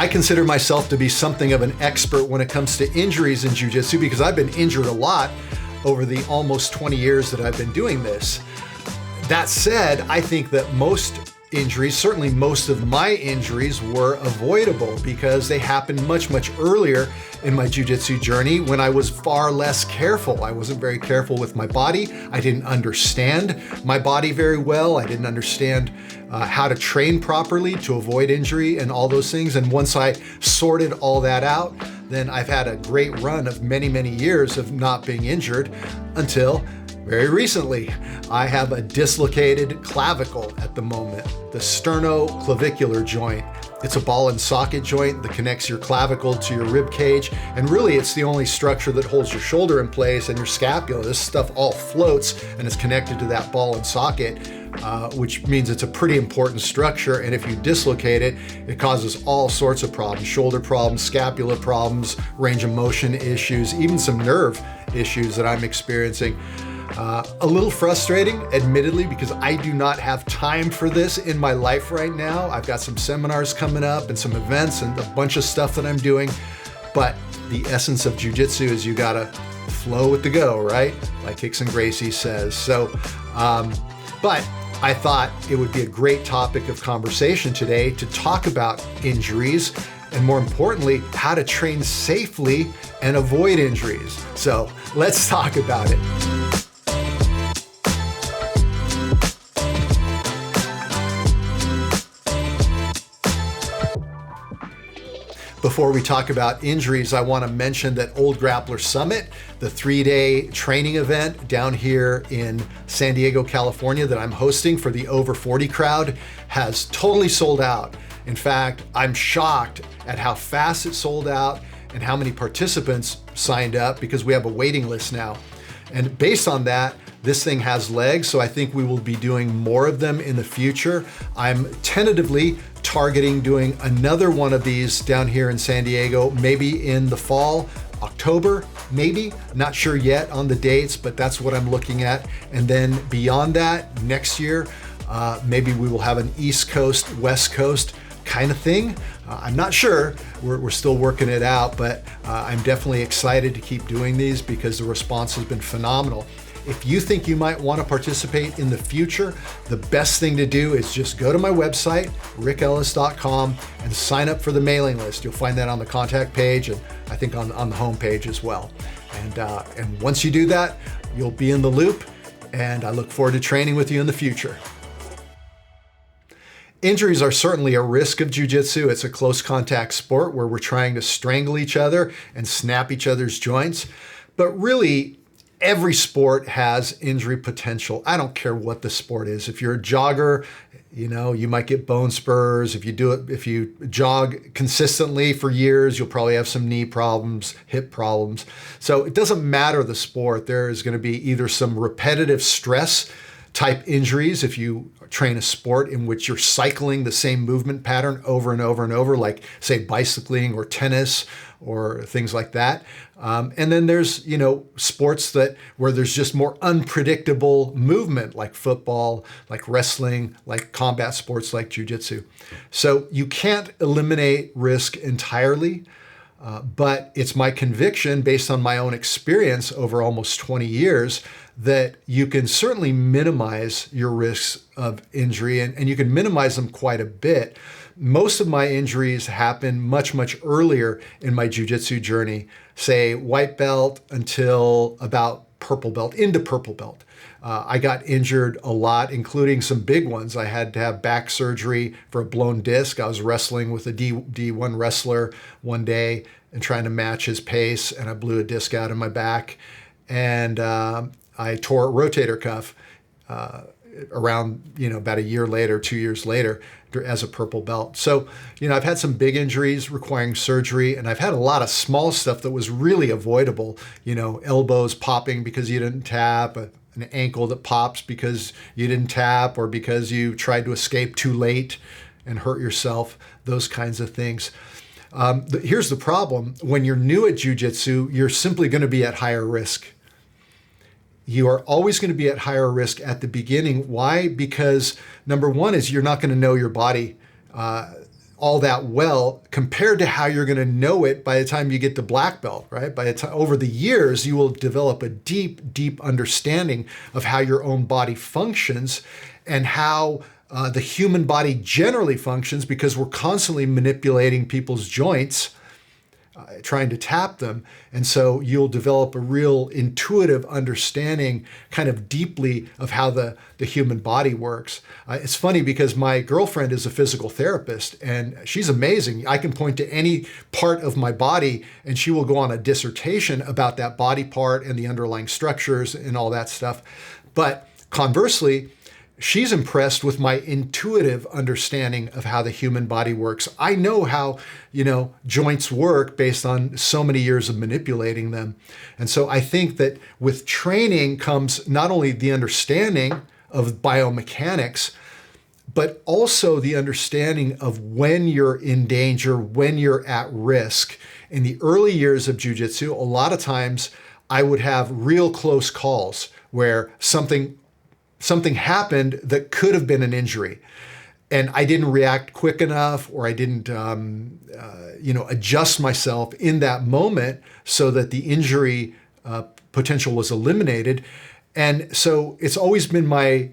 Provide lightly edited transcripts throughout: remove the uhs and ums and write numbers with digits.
I consider myself to be something of an expert when it comes to injuries in Jiu Jitsu because I've been injured a lot over the almost 20 years that I've been doing this. That said, I think that most injuries, certainly most of my injuries, were avoidable because they happened much, much earlier in my jiu-jitsu journey when I was far less careful. I wasn't very careful with my body. I didn't understand my body very well. I didn't understand how to train properly to avoid injury and all those things. And once I sorted all that out, then I've had a great run of many, many years of not being injured until very recently. I have a dislocated clavicle at the moment, the sternoclavicular joint. It's a ball and socket joint that connects your clavicle to your rib cage. And really it's the only structure that holds your shoulder in place and your scapula. This stuff all floats and is connected to that ball and socket, which means it's a pretty important structure. And if you dislocate it, it causes all sorts of problems, shoulder problems, scapula problems, range of motion issues, even some nerve issues that I'm experiencing. A little frustrating, admittedly, because I do not have time for this in my life right now. I've got some seminars coming up and some events and a bunch of stuff that I'm doing. But the essence of jiu-jitsu is you gotta flow with the go, right? Like Hickson Gracie says. So, but I thought it would be a great topic of conversation today to talk about injuries and, more importantly, how to train safely and avoid injuries. So let's talk about it. Before we talk about injuries, I want to mention that Old Grappler Summit, the 3-day training event down here in San Diego, California that I'm hosting for the over 40 crowd, has totally sold out. In fact, I'm shocked at how fast it sold out and how many participants signed up because we have a waiting list now. And based on that, this thing has legs, so I think we will be doing more of them in the future. I'm tentatively targeting doing another one of these down here in San Diego, maybe in the fall, October, maybe. Not sure yet on the dates, but that's what I'm looking at. And then beyond that, next year, maybe we will have an East Coast, West Coast kind of thing. I'm not sure. We're still working it out, but I'm definitely excited to keep doing these because the response has been phenomenal. If you think you might want to participate in the future, the best thing to do is just go to my website, rickellis.com, and sign up for the mailing list. You'll find that on the contact page and I think on the home page as well. And once you do that, you'll be in the loop, and I look forward to training with you in the future. Injuries are certainly a risk of jiu-jitsu. It's a close contact sport where we're trying to strangle each other and snap each other's joints. But really, every sport has injury potential. I don't care what the sport is. If you're a jogger, you might get bone spurs. If you jog consistently for years, you'll probably have some knee problems, hip problems. So it doesn't matter the sport. There is going to be either some repetitive stress type injuries if you train a sport in which you're cycling the same movement pattern over and over and over, like say bicycling or tennis or things like that. And then there's, sports where there's just more unpredictable movement, like football, like wrestling, like combat sports, like jiu-jitsu. So you can't eliminate risk entirely, but it's my conviction based on my own experience over almost 20 years that you can certainly minimize your risks of injury, and you can minimize them quite a bit. Most of my injuries happen much, much earlier in my jiu-jitsu journey, say white belt until about purple belt, into purple belt. I got injured a lot, including some big ones. I had to have back surgery for a blown disc. I was wrestling with a D1 wrestler one day and trying to match his pace, and I blew a disc out of my back. And I tore a rotator cuff around, about a year later, 2 years later, as a purple belt. So, I've had some big injuries requiring surgery, and I've had a lot of small stuff that was really avoidable, elbows popping because you didn't tap, an ankle that pops because you didn't tap or because you tried to escape too late and hurt yourself, those kinds of things. Here's the problem. When you're new at jiu-jitsu, you're simply going to be at higher risk. You are always going to be at higher risk at the beginning. Why? Because number one is you're not going to know your body all that well compared to how you're going to know it by the time you get to black belt, right? By the time, over the years, you will develop a deep, deep understanding of how your own body functions and how the human body generally functions, because we're constantly manipulating people's joints, trying to tap them. And so you'll develop a real intuitive understanding kind of deeply of how the human body works. It's funny because my girlfriend is a physical therapist and she's amazing. I can point to any part of my body and she will go on a dissertation about that body part and the underlying structures and all that stuff. But conversely, she's impressed with my intuitive understanding of how the human body works. I know how, joints work based on so many years of manipulating them. And so I think that with training comes not only the understanding of biomechanics, but also the understanding of when you're in danger, when you're at risk. In the early years of jiu-jitsu, a lot of times I would have real close calls where something happened that could have been an injury. And I didn't react quick enough, or I didn't, adjust myself in that moment so that the injury potential was eliminated. And so it's always been my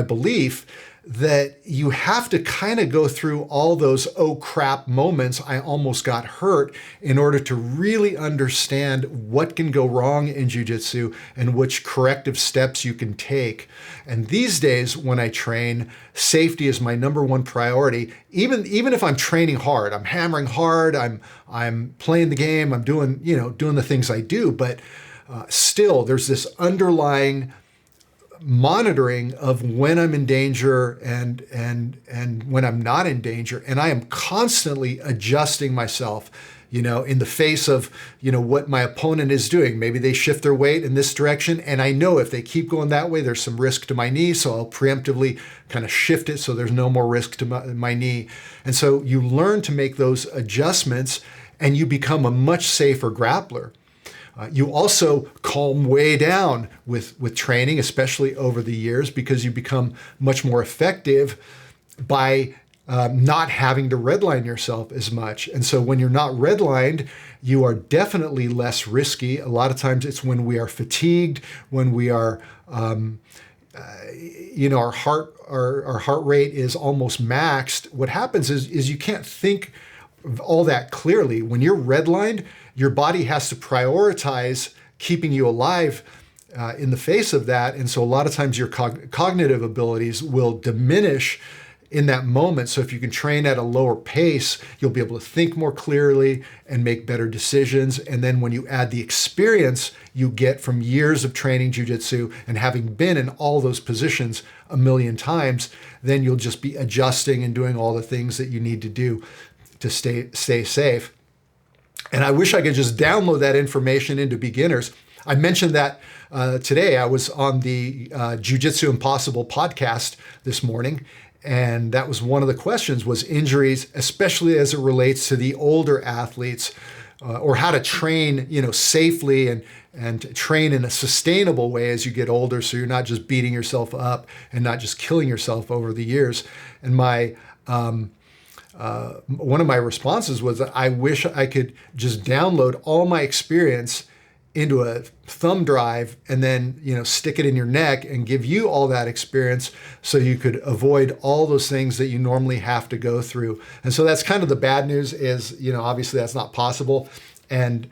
belief that you have to kind of go through all those oh crap moments, I almost got hurt, in order to really understand what can go wrong in jiu-jitsu and which corrective steps you can take. And these days when I train, safety is my number one priority. Even if I'm training hard, I'm hammering hard, I'm playing the game, I'm doing the things I do, but still there's this underlying monitoring of when I'm in danger and when I'm not in danger. And I am constantly adjusting myself, in the face of, what my opponent is doing. Maybe they shift their weight in this direction, and I know if they keep going that way, there's some risk to my knee. So I'll preemptively kind of shift it so there's no more risk to my knee. And so you learn to make those adjustments and you become a much safer grappler. You also calm way down with training, especially over the years, because you become much more effective by not having to redline yourself as much. And so when you're not redlined, you are definitely less risky. A lot of times it's when we are fatigued, when we are, our heart rate is almost maxed. What happens is you can't think all that clearly. When you're redlined, your body has to prioritize keeping you alive in the face of that. And so a lot of times your cognitive abilities will diminish in that moment. So if you can train at a lower pace, you'll be able to think more clearly and make better decisions. And then when you add the experience you get from years of training jiu-jitsu and having been in all those positions a million times, then you'll just be adjusting and doing all the things that you need to do to stay safe. And I wish I could just download that information into beginners. I mentioned that today. I was on the Jiu-Jitsu Impossible podcast this morning, and that was one of the questions, was injuries, especially as it relates to the older athletes, or how to train, safely and train in a sustainable way as you get older, so you're not just beating yourself up and not just killing yourself over the years. And my one of my responses was that I wish I could just download all my experience into a thumb drive and then, stick it in your neck and give you all that experience so you could avoid all those things that you normally have to go through. And so that's kind of the bad news is, obviously that's not possible. And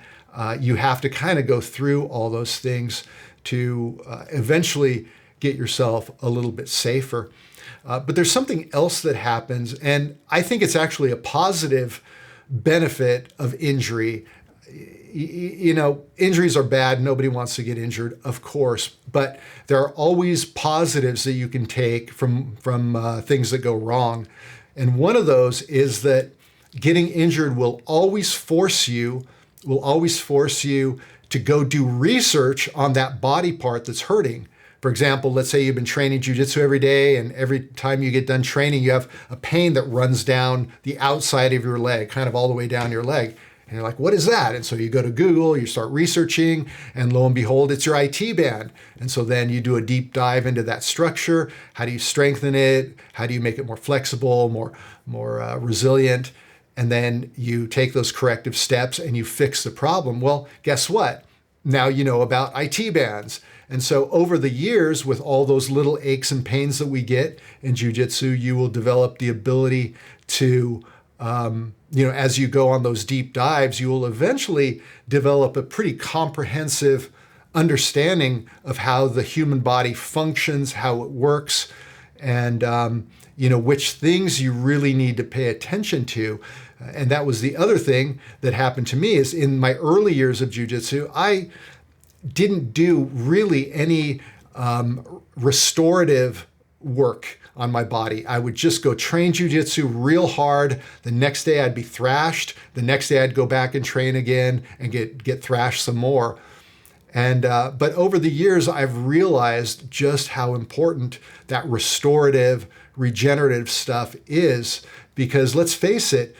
you have to kind of go through all those things to eventually get yourself a little bit safer. But there's something else that happens, and I think it's actually a positive benefit of injury. Injuries are bad. Nobody wants to get injured, of course, but there are always positives that you can take from things that go wrong. And one of those is that getting injured will always force you to go do research on that body part that's hurting. For example, let's say you've been training jiu-jitsu every day, and every time you get done training, you have a pain that runs down the outside of your leg, kind of all the way down your leg. And you're like, what is that? And so you go to Google, you start researching, and lo and behold, it's your IT band. And so then you do a deep dive into that structure. How do you strengthen it? How do you make it more flexible, more resilient? And then you take those corrective steps and you fix the problem. Well, guess what? Now you know about IT bands. And so over the years, with all those little aches and pains that we get in jiu-jitsu, you will develop the ability to, as you go on those deep dives, you will eventually develop a pretty comprehensive understanding of how the human body functions, how it works, and which things you really need to pay attention to. And that was the other thing that happened to me, is in my early years of jiu-jitsu, I didn't do really any restorative work on my body. I would just go train jiu-jitsu real hard. The next day I'd be thrashed. The next day I'd go back and train again and get thrashed some more. And but over the years, I've realized just how important that restorative, regenerative stuff is, because let's face it,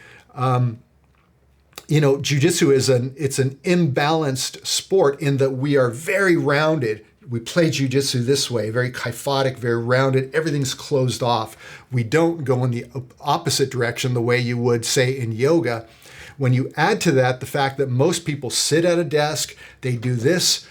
jiu-jitsu it's an imbalanced sport in that we are very rounded. We play jiu-jitsu this way, very kyphotic, very rounded. Everything's closed off. We don't go in the opposite direction the way you would, say, in yoga. When you add to that the fact that most people sit at a desk, they do this,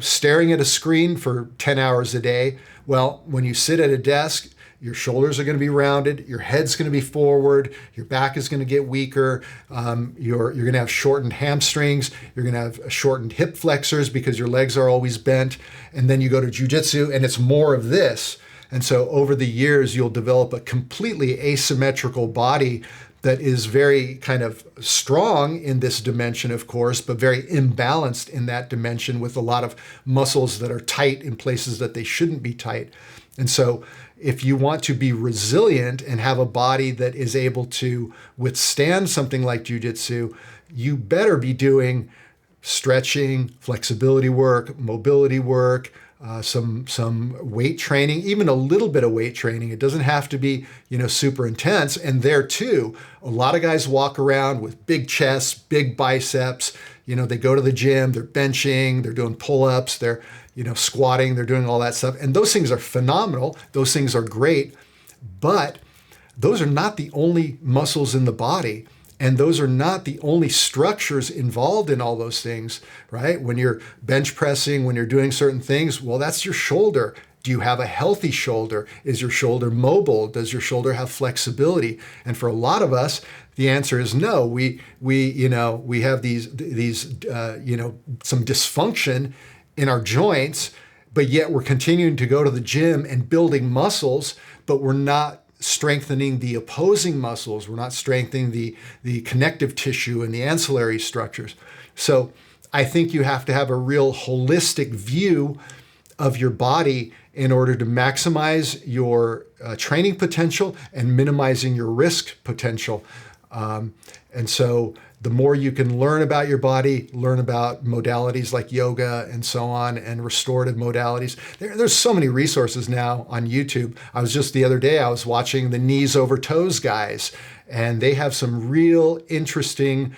staring at a screen for 10 hours a day. Well, when you sit at a desk, your shoulders are going to be rounded, your head's going to be forward, your back is going to get weaker, you're going to have shortened hamstrings, you're going to have shortened hip flexors because your legs are always bent, and then you go to jiu-jitsu and it's more of this. And so over the years, you'll develop a completely asymmetrical body that is very kind of strong in this dimension, of course, but very imbalanced in that dimension, with a lot of muscles that are tight in places that they shouldn't be tight. And so if you want to be resilient and have a body that is able to withstand something like jiu-jitsu, you better be doing stretching, flexibility work, mobility work, some weight training, even a little bit of weight training. It doesn't have to be, super intense. And there too, a lot of guys walk around with big chests, big biceps. They go to the gym, they're benching, they're doing pull-ups, they're, squatting, they're doing all that stuff. And those things are phenomenal. Those things are great, but those are not the only muscles in the body. And those are not the only structures involved in all those things, right? When you're bench pressing, when you're doing certain things, well, that's your shoulder. Do you have a healthy shoulder? Is your shoulder mobile? Does your shoulder have flexibility? And for a lot of us, the answer is no. We have these some dysfunction in our joints, but yet we're continuing to go to the gym and building muscles, but we're not strengthening the opposing muscles. We're not strengthening the connective tissue and the ancillary structures. So I think you have to have a real holistic view of your body in order to maximize your training potential and minimizing your risk potential. And so the more you can learn about your body, learn about modalities like yoga and so on, and restorative modalities. There's so many resources now on YouTube. The other day, I was watching the knees over toes guys, and they have some real interesting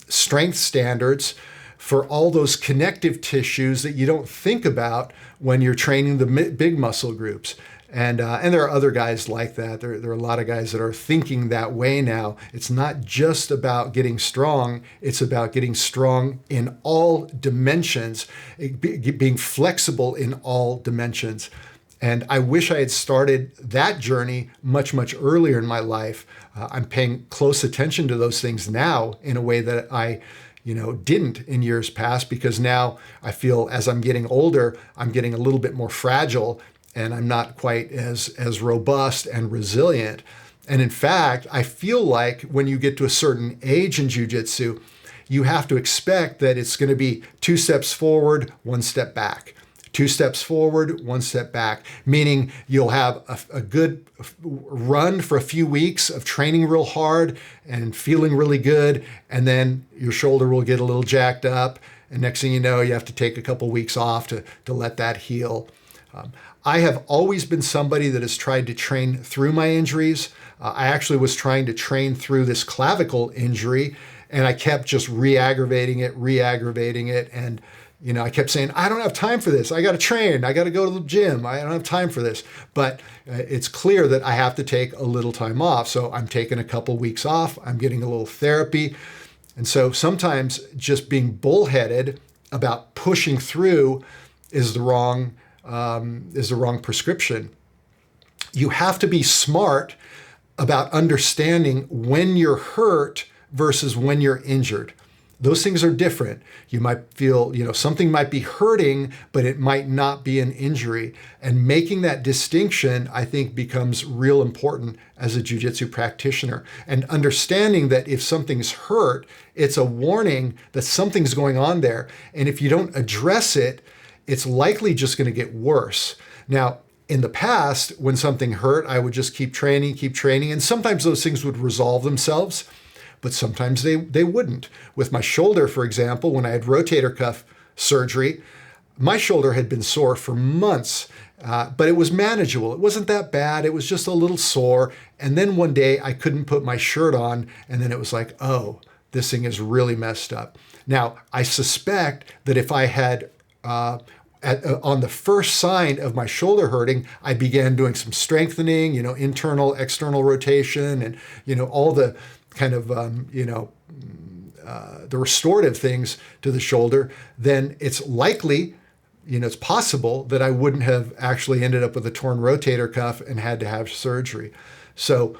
strength standards for all those connective tissues that you don't think about when you're training the big muscle groups. And there are other guys like that. There are a lot of guys that are thinking that way now. It's not just about getting strong. It's about getting strong in all dimensions, being flexible in all dimensions. And I wish I had started that journey much, much earlier in my life. I'm paying close attention to those things now in a way that I didn't in years past, because now I feel as I'm getting older, I'm getting a little bit more fragile, and I'm not quite as robust and resilient. And in fact, I feel like when you get to a certain age in jiu-jitsu, you have to expect that it's going to be 2 steps forward, 1 step back. 2 steps forward, 1 step back, meaning you'll have a good run for a few weeks of training real hard and feeling really good, and then your shoulder will get a little jacked up, and next thing you know, you have to take a couple weeks off to let that heal. I have always been somebody that has tried to train through my injuries. I actually was trying to train through this clavicle injury, And I kept just re-aggravating it. And, I kept saying, I don't have time for this. I got to train. I got to go to the gym. I don't have time for this. But it's clear that I have to take a little time off. So I'm taking a couple weeks off. I'm getting a little therapy. And so sometimes just being bullheaded about pushing through is the wrong prescription. You have to be smart about understanding when you're hurt versus when you're injured. Those things are different. You might feel, something might be hurting, but it might not be an injury. And making that distinction, I think, becomes real important as a jiu-jitsu practitioner. And understanding that if something's hurt, it's a warning that something's going on there. And if you don't address it, it's likely just going to get worse. Now, in the past, when something hurt, I would just keep training, and sometimes those things would resolve themselves. But sometimes they wouldn't. With my shoulder, for example, when I had rotator cuff surgery, my shoulder had been sore for months, but it was manageable. It wasn't that bad. It was just a little sore. And then one day I couldn't put my shirt on, and then it was like, oh, this thing is really messed up. Now, I suspect that if I had on the first sign of my shoulder hurting, I began doing some strengthening, internal, external rotation, and, all the kind of, the restorative things to the shoulder, then it's likely, it's possible that I wouldn't have actually ended up with a torn rotator cuff and had to have surgery. So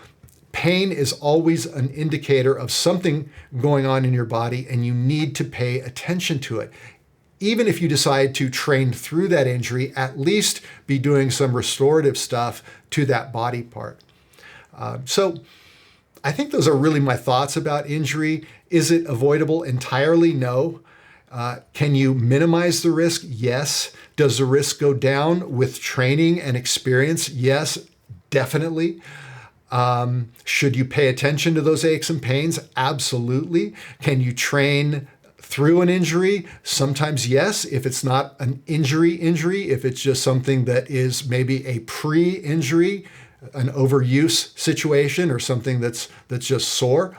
pain is always an indicator of something going on in your body, and you need to pay attention to it. Even if you decide to train through that injury, at least be doing some restorative stuff to that body part. So I think those are really my thoughts about injury. Is it avoidable entirely? No. Can you minimize the risk? Yes. Does the risk go down with training and experience? Yes, definitely. Should you pay attention to those aches and pains? Absolutely. Can you train through an injury? Sometimes yes, if it's not an injury, if it's just something that is maybe a pre-injury, an overuse situation or something that's just sore.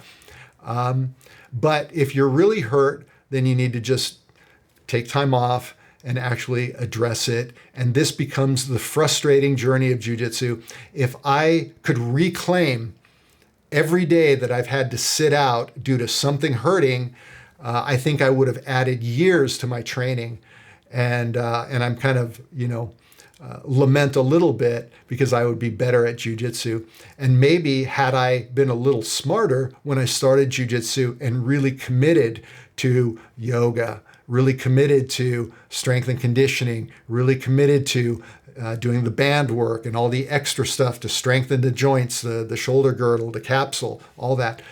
But if you're really hurt, then you need to just take time off and actually address it. And this becomes the frustrating journey of jiu-jitsu. If I could reclaim every day that I've had to sit out due to something hurting, I think I would have added years to my training. And I'm kind of, lament a little bit because I would be better at jiu-jitsu. And maybe had I been a little smarter when I started jiu-jitsu and really committed to yoga, really committed to strength and conditioning, really committed to doing the band work and all the extra stuff to strengthen the joints, the shoulder girdle, the capsule, all that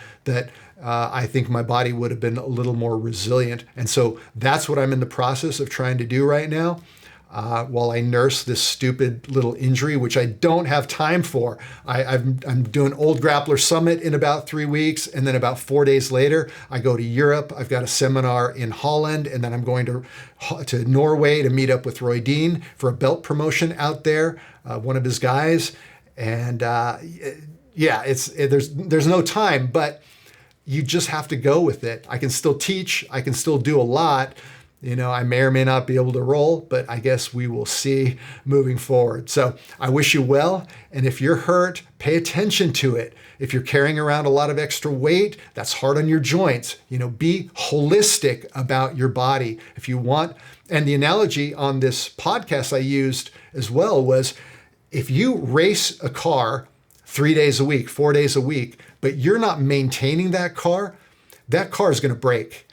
I think my body would have been a little more resilient. And so that's what I'm in the process of trying to do right now. While I nurse this stupid little injury, which I don't have time for. I'm doing Old Grappler Summit in about 3 weeks, and then about 4 days later, I go to Europe. I've got a seminar in Holland, and then I'm going to Norway to meet up with Roy Dean for a belt promotion out there, one of his guys. And there's no time, but you just have to go with it. I can still teach. I can still do a lot. I may or may not be able to roll, but I guess we will see moving forward. So I wish you well. And if you're hurt, pay attention to it. If you're carrying around a lot of extra weight, that's hard on your joints. Be holistic about your body if you want. And the analogy on this podcast I used as well was if you race a car 3 days a week, 4 days a week, but you're not maintaining that car is going to break.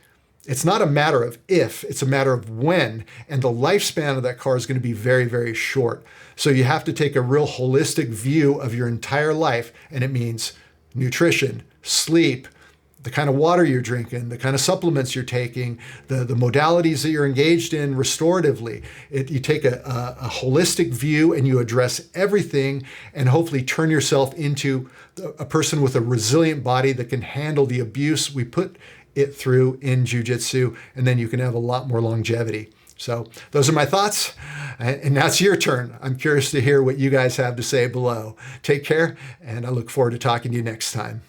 It's not a matter of if, it's a matter of when. And the lifespan of that car is going to be very, very short. So you have to take a real holistic view of your entire life. And it means nutrition, sleep, the kind of water you're drinking, the kind of supplements you're taking, the modalities that you're engaged in restoratively. You take a holistic view and you address everything and hopefully turn yourself into a person with a resilient body that can handle the abuse we put it through in jiu-jitsu, and then you can have a lot more longevity. So those are my thoughts, and now it's your turn. I'm curious to hear what you guys have to say below. Take care, and I look forward to talking to you next time.